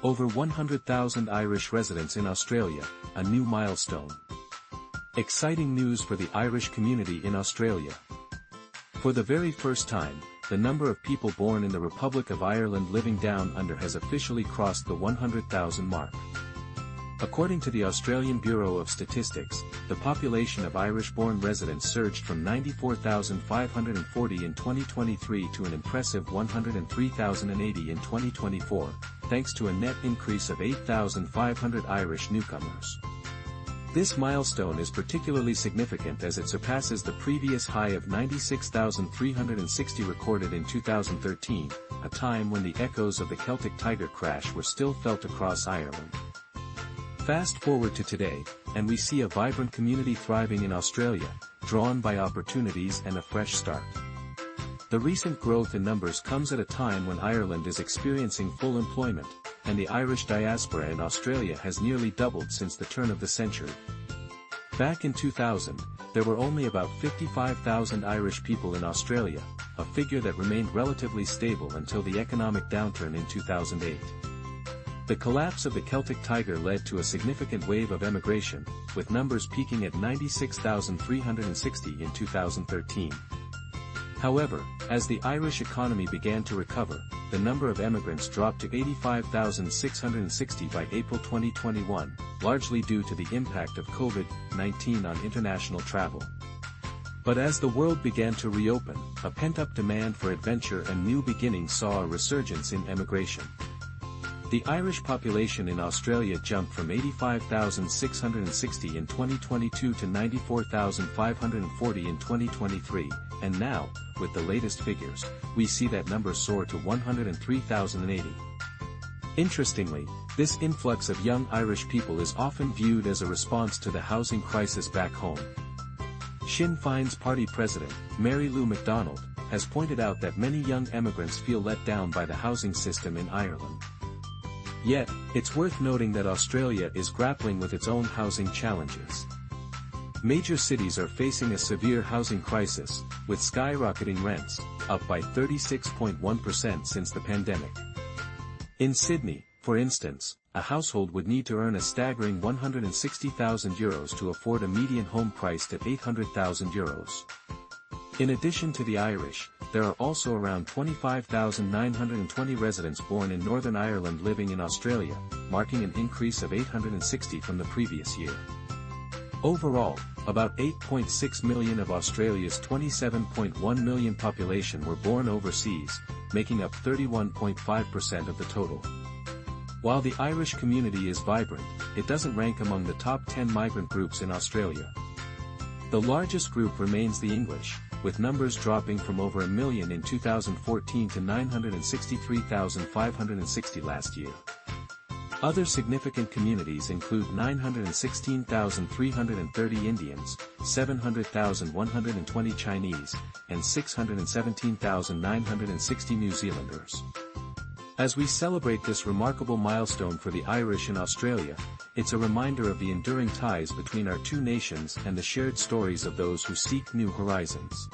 Over 100,000 Irish residents in Australia, a new milestone. Exciting news for the Irish community in Australia. For the very first time, the number of people born in the Republic of Ireland living down under has officially crossed the 100,000 mark. According to the Australian Bureau of Statistics, the population of Irish-born residents surged from 94,540 in 2023 to an impressive 103,080 in 2024, thanks to a net increase of 8,500 Irish newcomers. This milestone is particularly significant as it surpasses the previous high of 96,360 recorded in 2013, a time when the echoes of the Celtic Tiger crash were still felt across Ireland. Fast forward to today, and we see a vibrant community thriving in Australia, drawn by opportunities and a fresh start. The recent growth in numbers comes at a time when Ireland is experiencing full employment, and the Irish diaspora in Australia has nearly doubled since the turn of the century. Back in 2000, there were only about 55,000 Irish people in Australia, a figure that remained relatively stable until the economic downturn in 2008. The collapse of the Celtic Tiger led to a significant wave of emigration, with numbers peaking at 96,360 in 2013. However, as the Irish economy began to recover, the number of emigrants dropped to 85,660 by April 2021, largely due to the impact of COVID-19 on international travel. But as the world began to reopen, a pent-up demand for adventure and new beginnings saw a resurgence in emigration. The Irish population in Australia jumped from 85,660 in 2022 to 94,540 in 2023, and now, with the latest figures, we see that number soar to 103,080. Interestingly, this influx of young Irish people is often viewed as a response to the housing crisis back home. Sinn Féin's party president, Mary Lou McDonald, has pointed out that many young emigrants feel let down by the housing system in Ireland. Yet, it's worth noting that Australia is grappling with its own housing challenges. Major cities are facing a severe housing crisis, with skyrocketing rents, up by 36.1% since the pandemic. In Sydney, for instance, a household would need to earn a staggering €160,000 to afford a median home priced at €800,000. In addition to the Irish, there are also around 25,920 residents born in Northern Ireland living in Australia, marking an increase of 860 from the previous year. Overall, about 8.6 million of Australia's 27.1 million population were born overseas, making up 31.5% of the total. While the Irish community is vibrant, it doesn't rank among the top 10 migrant groups in Australia. The largest group remains the English, with numbers dropping from over 1 million in 2014 to 963,560 last year. Other significant communities include 916,330 Indians, 700,120 Chinese, and 617,960 New Zealanders. As we celebrate this remarkable milestone for the Irish in Australia, it's a reminder of the enduring ties between our two nations and the shared stories of those who seek new horizons.